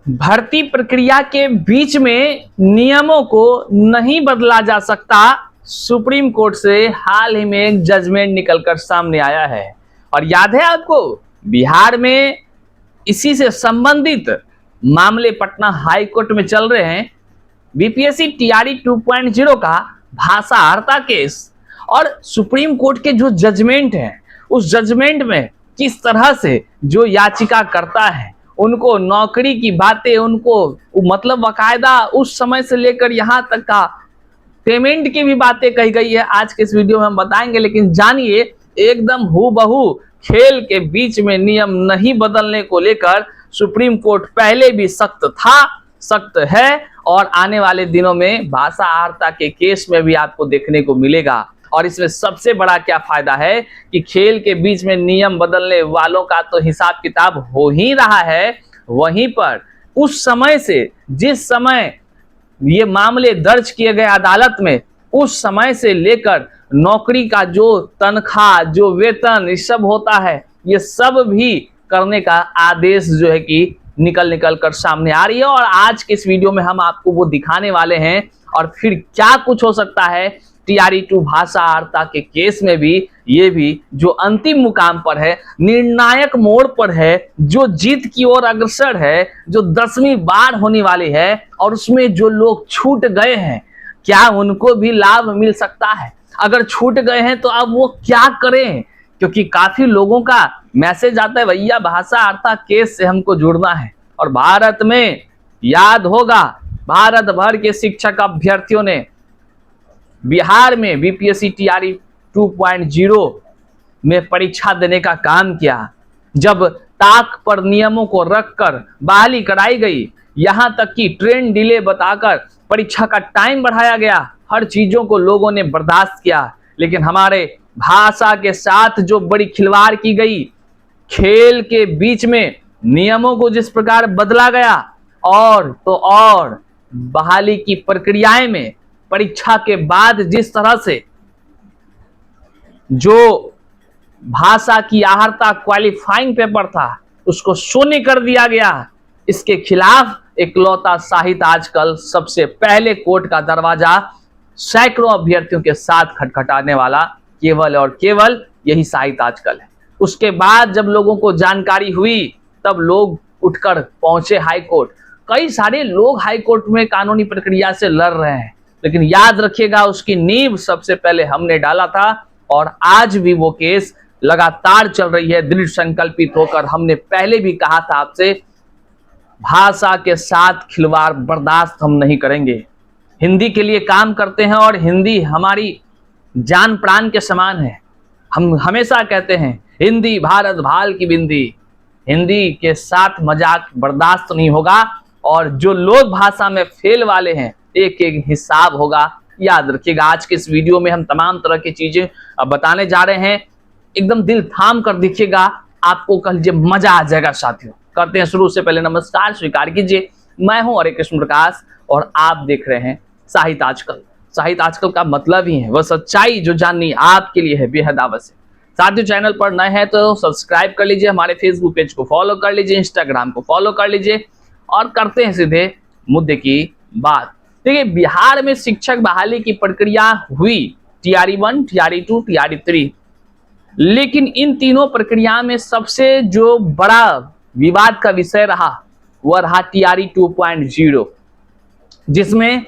भर्ती प्रक्रिया के बीच में नियमों को नहीं बदला जा सकता। सुप्रीम कोर्ट से हाल ही में एक जजमेंट निकलकर सामने आया है और याद है आपको, बिहार में इसी से संबंधित मामले पटना हाई कोर्ट में चल रहे हैं। बीपीएससी टीआरई 2.0 का भाषाहरता केस और सुप्रीम कोर्ट के जो जजमेंट है, उस जजमेंट में किस तरह से जो याचिका करता है उनको नौकरी की बातें, उनको मतलब बाकायदा उस समय से लेकर यहां तक का पेमेंट की भी बातें कही गई है। आज के इस वीडियो में हम बताएंगे, लेकिन जानिए एकदम हूबहू खेल के बीच में नियम नहीं बदलने को लेकर सुप्रीम कोर्ट पहले भी सख्त था, सख्त है और आने वाले दिनों में भाषाहरता के केस में भी आपको देखने को मिलेगा। और इसमें सबसे बड़ा क्या फायदा है कि खेल के बीच में नियम बदलने वालों का तो हिसाब किताब हो ही रहा है, वहीं पर उस समय से जिस समय ये मामले दर्ज किए गए अदालत में, उस समय से लेकर नौकरी का जो तनख्वाह, जो वेतन, ये सब होता है, ये सब भी करने का आदेश जो है कि निकल कर सामने आ रही है। और आज के इस वीडियो में हम आपको वो दिखाने वाले हैं और फिर क्या कुछ हो सकता है टीआरई 2 भाषाहरता के केस में भी, ये भी जो अंतिम मुकाम पर है, निर्णायक मोड़ पर है, जो जीत की ओर अग्रसर है, जो 10वीं बार होने वाली है और उसमें जो लोग छूट गए हैं, क्या उनको भी लाभ मिल सकता है? अगर छूट गए हैं तो अब वो क्या करें? क्योंकि काफी लोगों का मैसेज आता है, भैया भाषाहरता केस से हमको जुड़ना है। और भारत में याद होगा, भारत भर के शिक्षक अभ्यर्थियों ने बिहार में बीपीएससी टीआरई 2.0 में परीक्षा देने का काम किया। जब ताक पर नियमों को रखकर बहाली कराई गई, यहां तक कि ट्रेन डिले बताकर परीक्षा का टाइम बढ़ाया गया, हर चीजों को लोगों ने बर्दाश्त किया। लेकिन हमारे भाषा के साथ जो बड़ी खिलवाड़ की गई, खेल के बीच में नियमों को जिस प्रकार बदला गया और तो और बहाली की प्रक्रियाएं में परीक्षा के बाद जिस तरह से जो भाषा की आहर्ता क्वालिफाइंग पेपर था उसको शून्य कर दिया गया, इसके खिलाफ इकलौता साहित्य आजकल सबसे पहले कोर्ट का दरवाजा सैकड़ों अभ्यर्थियों के साथ खटखटाने वाला केवल और केवल यही साहित्य आजकल है। उसके बाद जब लोगों को जानकारी हुई तब लोग उठकर पहुंचे हाई कोर्ट। कई सारे लोग हाई कोर्ट में कानूनी प्रक्रिया से लड़ रहे हैं, लेकिन याद रखिएगा उसकी नींव सबसे पहले हमने डाला था और आज भी वो केस लगातार चल रही है। दृढ़ संकल्पित होकर हमने पहले भी कहा था आपसे, भाषा के साथ खिलवाड़ बर्दाश्त हम नहीं करेंगे। हिंदी के लिए काम करते हैं और हिंदी हमारी जान प्राण के समान है। हम हमेशा कहते हैं हिंदी भारत भाल की बिंदी, हिंदी के साथ मजाक बर्दाश्त नहीं होगा। और जो लोग भाषा में फेल वाले हैं, एक एक हिसाब होगा, याद रखिएगा। आज के इस वीडियो में हम तमाम तरह की चीजें बताने जा रहे हैं, एकदम दिल थाम कर देखिएगा, आपको कह लीजिए मजा आ जाएगा। साथियों करते हैं शुरू से पहले नमस्कार स्वीकार कीजिए, मैं हूं हरे कृष्ण प्रकाश और आप देख रहे हैं साहित्य आजकल। साहित्य आजकल का मतलब ही है वह सच्चाई जो जाननी आपके लिए है बेहद आवश्यक। साथियों चैनल पर नए हैं तो सब्सक्राइब कर लीजिए, हमारे फेसबुक पेज को फॉलो कर लीजिए, इंस्टाग्राम को फॉलो कर लीजिए और करते हैं सीधे मुद्दे की बात। देखिए, बिहार में शिक्षक बहाली की प्रक्रिया हुई, टीआरई 1, टीआरई 2, टीआरई 3, लेकिन इन तीनों प्रक्रिया में सबसे जो बड़ा विवाद का विषय रहा वह रहा टीआरई 2.0, जिसमें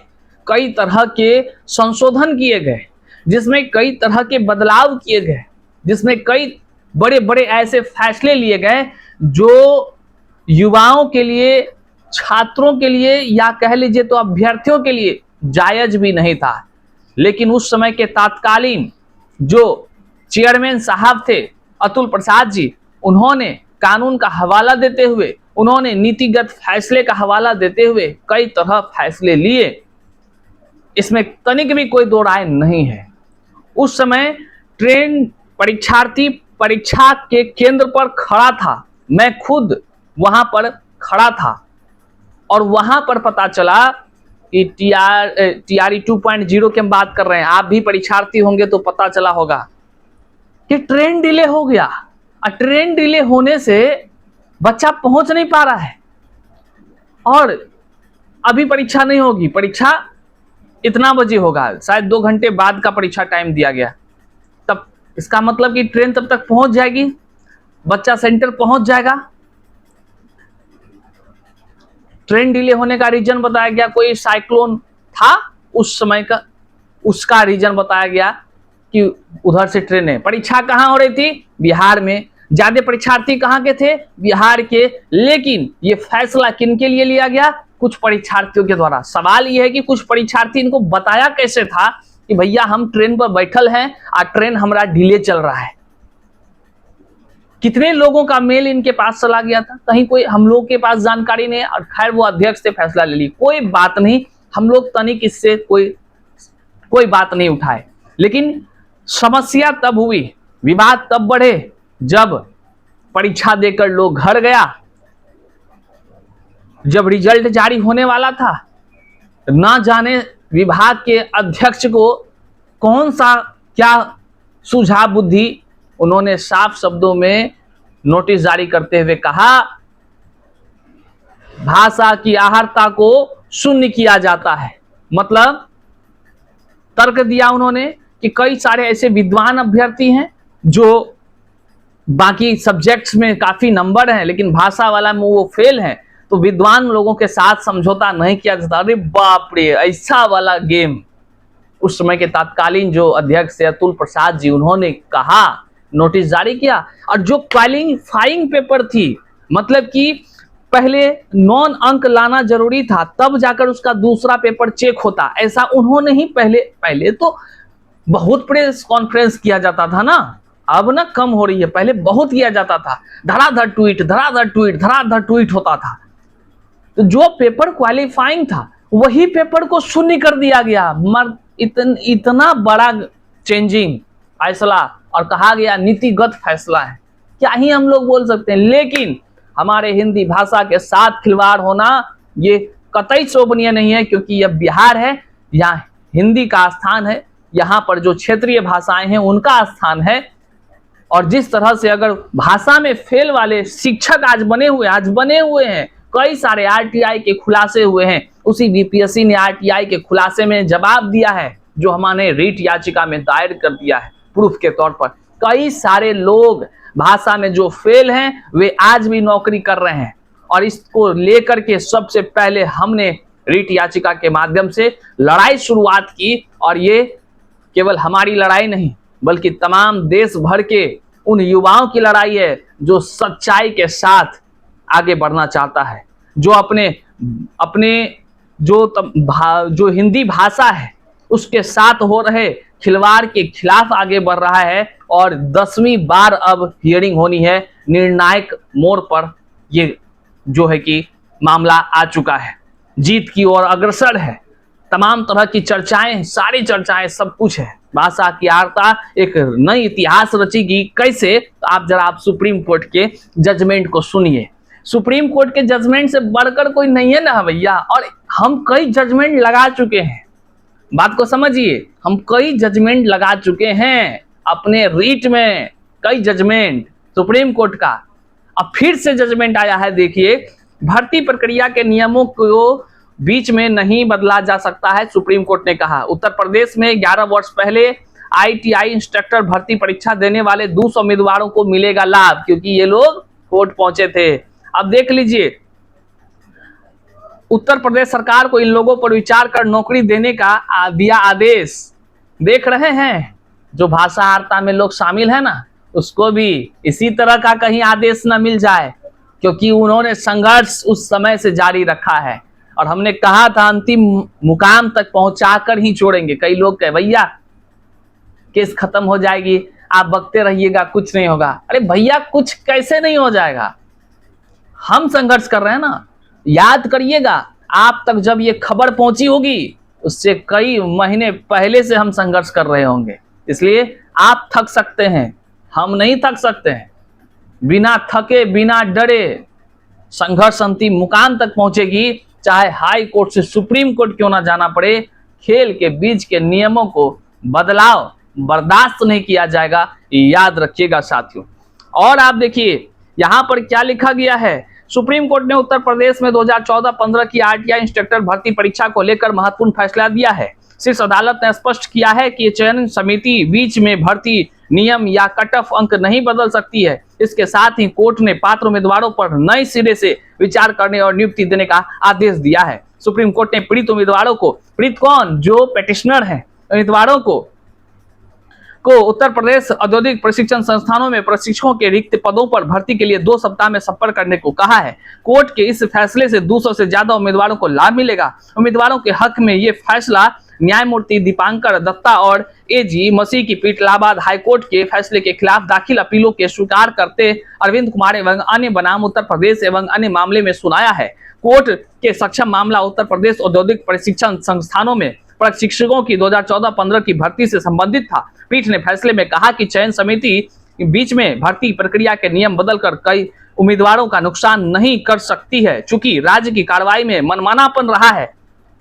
कई तरह के संशोधन किए गए, जिसमें कई तरह के बदलाव किए गए, जिसमें कई बड़े बड़े ऐसे फैसले लिए गए जो युवाओं के लिए, छात्रों के लिए या कह लीजिए तो अभ्यर्थियों के लिए जायज भी नहीं था। लेकिन उस समय के तत्कालीन जो चेयरमैन साहब थे अतुल प्रसाद जी, उन्होंने कानून का हवाला देते हुए, उन्होंने नीतिगत फैसले का हवाला देते हुए कई तरह फैसले लिए, इसमें तनिक भी कोई दो राय नहीं है। उस समय ट्रेन परीक्षार्थी परीक्षा के केंद्र पर खड़ा था, मैं खुद वहां पर खड़ा था और वहां पर पता चला कि टीआरई 2.0 की हम बात कर रहे हैं, आप भी परीक्षार्थी होंगे तो पता चला होगा कि ट्रेन डिले हो गया और ट्रेन डिले होने से बच्चा पहुंच नहीं पा रहा है। और अभी परीक्षा नहीं होगी, परीक्षा इतना बजे होगा, शायद 2 घंटे बाद का परीक्षा टाइम दिया गया। तब इसका मतलब कि ट्रेन तब तक पहुंच जाएगी, बच्चा सेंटर पहुंच जाएगा। ट्रेन डिले होने का रीजन बताया गया, कोई साइक्लोन था उस समय का, उसका रीजन बताया गया कि उधर से ट्रेनें। परीक्षा कहां हो रही थी? बिहार में। ज्यादा परीक्षार्थी कहां के थे? बिहार के। लेकिन ये फैसला किनके लिए लिया गया? कुछ परीक्षार्थियों के द्वारा। सवाल यह है कि कुछ परीक्षार्थी इनको बताया कैसे था कि भैया हम ट्रेन पर बैठल हैं और ट्रेन हमारा डिले चल रहा है। कितने लोगों का मेल इनके पास चला गया था? कहीं कोई हम लोग के पास जानकारी नहीं है, और खैर वो अध्यक्ष से फैसला ले ली, कोई बात नहीं, हम लोग तनिक इससे कोई बात नहीं उठाए। लेकिन समस्या तब हुई, विवाद तब बढ़े जब परीक्षा देकर लोग घर गया, जब रिजल्ट जारी होने वाला था। ना जाने विभाग के अध्यक्ष को कौन सा क्या सुझाव बुद्धि, उन्होंने साफ शब्दों में नोटिस जारी करते हुए कहा, भाषा की आहर्ता को शून्य किया जाता है। मतलब तर्क दिया उन्होंने कि कई सारे ऐसे विद्वान अभ्यर्थी हैं जो बाकी सब्जेक्ट्स में काफी नंबर हैं, लेकिन भाषा वाला में वो फेल हैं, तो विद्वान लोगों के साथ समझौता नहीं किया जाता। अरे बाप रे, ऐसा वाला गेम। उस समय के तत्कालीन जो अध्यक्ष थे अतुल प्रसाद जी, उन्होंने कहा, नोटिस जारी किया। और जो क्वालिफाइंग पेपर थी, मतलब कि पहले 9 अंक लाना जरूरी था, तब जाकर उसका दूसरा पेपर चेक होता, ऐसा उन्होंने ही पहले तो बहुत प्रेस कॉन्फ्रेंस किया जाता था ना, अब ना कम हो रही है, पहले बहुत किया जाता था, धड़ाधड़ ट्वीट होता था। तो जो पेपर क्वालिफाइंग था वही पेपर को शून्य कर दिया गया। इतना बड़ा चेंजिंग फैसला, और कहा गया नीतिगत फैसला है, क्या ही हम लोग बोल सकते हैं। लेकिन हमारे हिंदी भाषा के साथ खिलवाड़ होना ये कतई शोभनीय नहीं है, क्योंकि यह बिहार है, यहाँ हिंदी का स्थान है, यहाँ पर जो क्षेत्रीय भाषाएं हैं उनका स्थान है। और जिस तरह से अगर भाषा में फेल वाले शिक्षक आज बने हुए हैं, कई सारे आरटीआई के खुलासे हुए हैं, उसी बीपीएससी ने आरटीआई के खुलासे में जवाब दिया है, जो हमने रीट याचिका में दायर कर दिया है प्रूफ के तौर पर। कई सारे लोग भाषा में जो फेल हैं वे आज भी नौकरी कर रहे हैं, और इसको लेकर के सबसे पहले हमने रीट याचिका के माध्यम से लड़ाई शुरुआत की। और ये केवल हमारी लड़ाई नहीं, बल्कि तमाम देश भर के उन युवाओं की लड़ाई है जो सच्चाई के साथ आगे बढ़ना चाहता है, जो अपने जो हिंदी भाषा है उसके साथ हो रहे खिलवाड़ के खिलाफ आगे बढ़ रहा है। और 10वीं बार अब हियरिंग होनी है, निर्णायक मोड़ पर ये जो है कि मामला आ चुका है, जीत की ओर अग्रसर है। तमाम तरह की चर्चाएं, सारी चर्चाएं, सब कुछ है। भाषा की आर्ता एक नई इतिहास रचेगी कैसे? तो आप सुप्रीम कोर्ट के जजमेंट को सुनिए। सुप्रीम कोर्ट के जजमेंट से बढ़कर कोई नहीं है ना भैया, और हम कई जजमेंट लगा चुके हैं। बात को समझिए, हम कई जजमेंट लगा चुके हैं अपने रीट में, कई जजमेंट सुप्रीम कोर्ट का। अब फिर से जजमेंट आया है। देखिए, भर्ती प्रक्रिया के नियमों को बीच में नहीं बदला जा सकता है, सुप्रीम कोर्ट ने कहा। उत्तर प्रदेश में 11 वर्ष पहले आईटीआई इंस्ट्रक्टर भर्ती परीक्षा देने वाले 200 उम्मीदवारों को मिलेगा लाभ, क्योंकि ये लोग कोर्ट पहुंचे थे। अब देख लीजिए, उत्तर प्रदेश सरकार को इन लोगों पर विचार कर नौकरी देने का दिया आदेश। देख रहे हैं, जो भाषा आर्ता में लोग शामिल है ना, उसको भी इसी तरह का कहीं आदेश न मिल जाए, क्योंकि उन्होंने संघर्ष उस समय से जारी रखा है। और हमने कहा था अंतिम मुकाम तक पहुंचाकर ही छोड़ेंगे। कई लोग कहे भैया केस खत्म हो जाएगी, आप बकते रहिएगा, कुछ नहीं होगा। अरे भैया, कुछ कैसे नहीं हो जाएगा? हम संघर्ष कर रहे हैं ना। याद करिएगा, आप तक जब ये खबर पहुंची होगी, उससे कई महीने पहले से हम संघर्ष कर रहे होंगे। इसलिए आप थक सकते हैं, हम नहीं थक सकते हैं। बिना थके, बिना डरे संघर्ष अंतिम मुकाम तक पहुंचेगी, चाहे हाई कोर्ट से सुप्रीम कोर्ट क्यों ना जाना पड़े। खेल के बीच के नियमों को बदलाव बर्दाश्त नहीं किया जाएगा, याद रखिएगा साथियों। और आप देखिए, यहां पर क्या लिखा गया है, सुप्रीम कोर्ट ने उत्तर प्रदेश में 2014-15 की आरटीआई इंस्ट्रक्टर भर्ती परीक्षा को लेकर महत्वपूर्ण फैसला दिया है। शीर्ष अदालत ने स्पष्ट किया है कि चयन समिति बीच में भर्ती नियम या कट ऑफ अंक नहीं बदल सकती है। इसके साथ ही कोर्ट ने पात्र उम्मीदवारों पर नए सिरे से विचार करने और नियुक्ति देने का आदेश दिया है। सुप्रीम कोर्ट ने पीड़ित उम्मीदवारों को, पीड़ित कौन, जो पेटिशनर हैं, उम्मीदवारों को उत्तर प्रदेश औद्योगिक प्रशिक्षण संस्थानों में प्रशिक्षकों के रिक्त पदों पर भर्ती के लिए 2 सप्ताह में संपर्क करने को कहा है। कोर्ट के इस फैसले से 200 से ज्यादा उम्मीदवारों को लाभ मिलेगा। उम्मीदवारों के हक में यह फैसला न्यायमूर्ति दीपांकर दत्ता और एजी मसीह की पीठ इलाहाबाद हाईकोर्ट के फैसले के खिलाफ दाखिल अपीलों के स्वीकार करते अरविंद कुमार एवं अन्य बनाम उत्तर प्रदेश एवं अन्य मामले में सुनाया है। कोर्ट के सक्षम मामला उत्तर प्रदेश औद्योगिक प्रशिक्षण संस्थानों में प्रशिक्षकों की 2014-15 की भर्ती से संबंधित था। पीठ ने फैसले में कहा कि चयन समिति बीच में भर्ती प्रक्रिया के नियम बदलकर कई उम्मीदवारों का नुकसान नहीं कर सकती है, चूंकि राज्य की कार्रवाई में मनमानापन रहा है।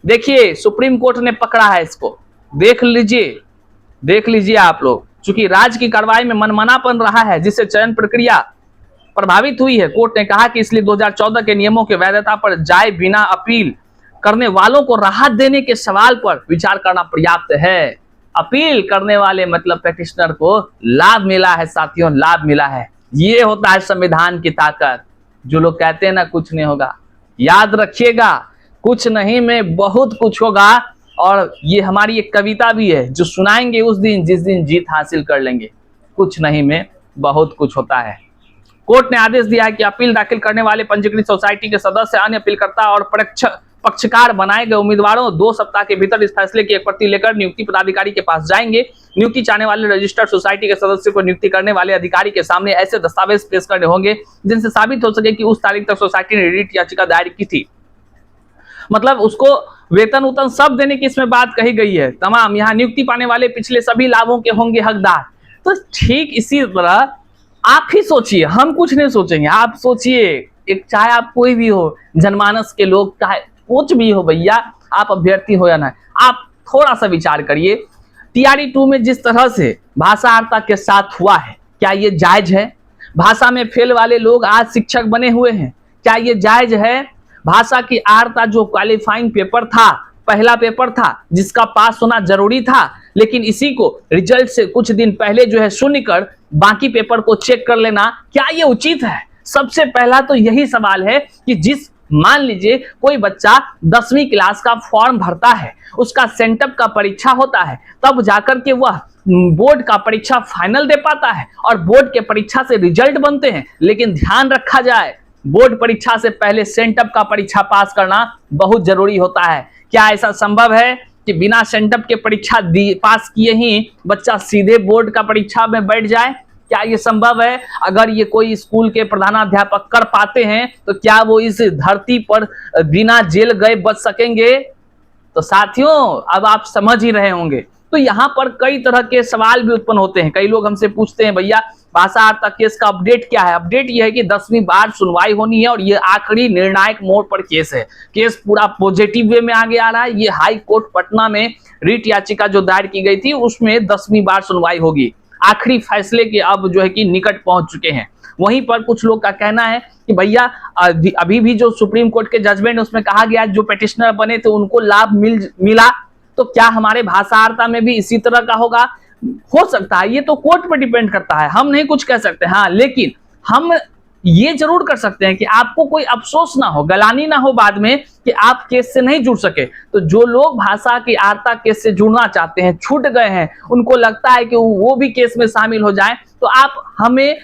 देखिए, सुप्रीम कोर्ट ने पकड़ा है इसको, देख लीजिए आप लोग। चूंकि राज्य की कार्रवाई में मनमानापन रहा है जिससे चयन प्रक्रिया प्रभावित हुई है। कोर्ट ने कहा कि इसलिए 2014 के नियमों की वैधता पर जाए बिना अपील करने वालों को राहत देने के सवाल पर विचार करना पर्याप्त है। अपील करने वाले मतलब पेटिशनर को लाभ मिला है साथियों, लाभ मिला है। ये होता है संविधान की ताकत। जो लोग कहते हैं ना कुछ नहीं होगा, याद रखिएगा, कुछ नहीं में बहुत कुछ होगा। और ये हमारी एक कविता भी है जो सुनाएंगे उस दिन जिस दिन जीत हासिल कर लेंगे। कुछ नहीं में बहुत कुछ होता है। कोर्ट ने आदेश दिया है कि अपील दाखिल करने वाले पंजीकृत सोसाइटी के सदस्य, अन्य अपीलकर्ता और पक्षकार बनाए गए उम्मीदवारों 2 सप्ताह के भीतर इस फैसले की एक प्रति लेकर नियुक्ति पदाधिकारी के पास जाएंगे। नियुक्ति चाहने वाले रजिस्टर्ड सोसाइटी के सदस्य को नियुक्ति करने वाले अधिकारी के सामने ऐसे दस्तावेज पेश करने होंगे जिनसे साबित हो सके कि उस तारीख तक सोसाइटी ने रिट याचिका दायर की थी। मतलब उसको वेतन उतन सब देने की इसमें बात कही गई है तमाम। यहाँ नियुक्ति पाने वाले पिछले सभी लाभों के होंगे हकदार। तो ठीक इसी तरह आप ही सोचिए, हम कुछ नहीं सोचेंगे, आप सोचिए, एक चाहे आप कोई भी हो, जनमानस के लोग, चाहे कुछ भी हो भैया, आप अभ्यर्थी हो या ना, आप थोड़ा सा विचार करिए। टीआरई 2 में जिस तरह से भाषा आर्ता के साथ हुआ है, क्या ये जायज है? भाषा में फेल वाले लोग आज शिक्षक बने हुए हैं, क्या ये जायज है? भाषा की आर्ता जो क्वालिफाइंग पेपर था, पहला पेपर था जिसका पास होना जरूरी था, लेकिन इसी को रिजल्ट से कुछ दिन पहले जो है शून्य कर बाकी पेपर को चेक कर लेना, क्या ये उचित है? सबसे पहला तो यही सवाल है कि मान लीजिए कोई बच्चा 10वीं क्लास का फॉर्म भरता है, उसका सेंटअप का परीक्षा होता है, तब जाकर के वह बोर्ड का परीक्षा फाइनल दे पाता है और बोर्ड के परीक्षा से रिजल्ट बनते हैं। लेकिन ध्यान रखा जाए, बोर्ड परीक्षा से पहले सेंटअप का परीक्षा पास करना बहुत जरूरी होता है। क्या ऐसा संभव है कि बिना सेंटअप के परीक्षा पास किए ही बच्चा सीधे बोर्ड का परीक्षा में बैठ जाए? क्या ये संभव है? अगर ये कोई स्कूल के प्रधानाध्यापक कर पाते हैं तो क्या वो इस धरती पर बिना जेल गए बच सकेंगे? तो साथियों, अब आप समझ ही रहे होंगे। तो यहाँ पर कई तरह के सवाल भी उत्पन्न होते हैं। कई लोग हमसे पूछते हैं, भैया भाषा आर्ता केस का अपडेट क्या है? अपडेट यह है कि 10वीं बार सुनवाई होनी है और ये आखिरी निर्णायक मोड़ पर केस है। केस पूरा पॉजिटिव वे में आगे आ रहा है। ये हाई कोर्ट पटना में रिट याचिका जो दायर की गई थी उसमें 10वीं बार सुनवाई होगी। आखिरी फैसले के अब जो है कि निकट पहुंच चुके हैं। वहीं पर कुछ लोग का कहना है कि भैया अभी भी जो सुप्रीम कोर्ट के जजमेंट उसमें कहा गया जो पेटिशनर बने थे उनको लाभ मिला, तो क्या हमारे भाषा आर्ता में भी इसी तरह का होगा? हो सकता है, ये तो कोर्ट पर डिपेंड करता है, हम नहीं कुछ कह सकते। हाँ, लेकिन हम ये जरूर कर सकते हैं कि आपको कोई अफसोस ना हो, गलानी ना हो बाद में कि आप केस से नहीं जुड़ सके। तो जो लोग भाषा की आर्ता केस से जुड़ना चाहते हैं, छूट गए हैं, उनको लगता है कि वो भी केस में शामिल हो जाए, तो आप हमें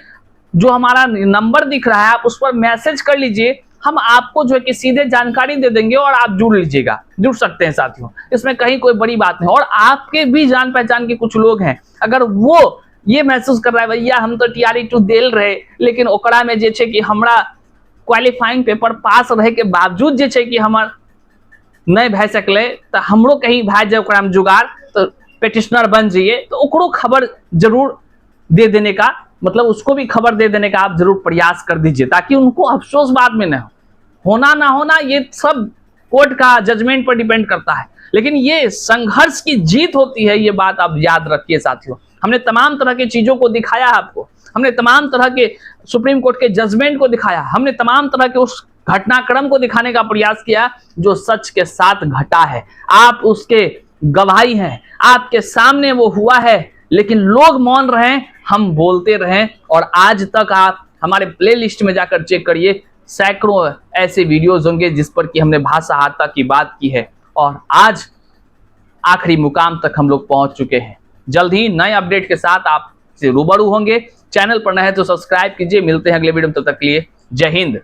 जो हमारा नंबर दिख रहा है आप उस पर मैसेज कर लीजिए, हम आपको जो है कि सीधे जानकारी दे देंगे और आप जुड़ लीजिएगा। जुड़ सकते हैं साथियों, इसमें कहीं कोई बड़ी बात नहीं। और आपके भी जान पहचान के कुछ लोग हैं, अगर वो ये महसूस कर रहा है भैया हम तो टीआरई 2 देल रहे लेकिन ओकरा में जे छे कि हमरा क्वालिफाइंग पेपर पास रहे के बावजूद जे छे कि हमर नहीं भय सकले, तो हमरो कहीं भाई जाए ओकरा में जुगाड़, तो पेटिशनर बन जाइए। तो ओकरो खबर जरूर दे देने का, मतलब उसको भी खबर दे देने का आप जरूर प्रयास कर दीजिए, ताकि उनको अफसोस बाद में न हो। होना ना होना ये सब कोर्ट का जजमेंट पर डिपेंड करता है, लेकिन ये संघर्ष की जीत होती है, ये बात आप याद रखिए साथियों। हमने तमाम तरह की चीजों को दिखाया आपको, हमने तमाम तरह के सुप्रीम कोर्ट के जजमेंट को दिखाया, हमने तमाम तरह के उस घटनाक्रम को दिखाने का प्रयास किया जो सच के साथ घटा है। आप उसके गवाही हैं, आपके सामने वो हुआ है, लेकिन लोग मौन रहे, हम बोलते रहे। और आज तक आप हमारे प्लेलिस्ट में जाकर चेक करिए, सैकड़ों ऐसे वीडियोज होंगे जिस पर कि हमने भाषा हत्या की बात की है और आज आखिरी मुकाम तक हम लोग पहुंच चुके हैं। जल्द ही नए अपडेट के साथ आपसे रूबरू होंगे। चैनल पर नए हैं तो सब्सक्राइब कीजिए। मिलते हैं अगले वीडियो में, तब तक के लिए जय हिंद।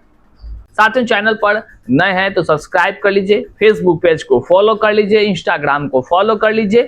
साथियों, चैनल पर नए हैं तो सब्सक्राइब कर लीजिए, फेसबुक पेज को फॉलो कर लीजिए, इंस्टाग्राम को फॉलो कर लीजिए।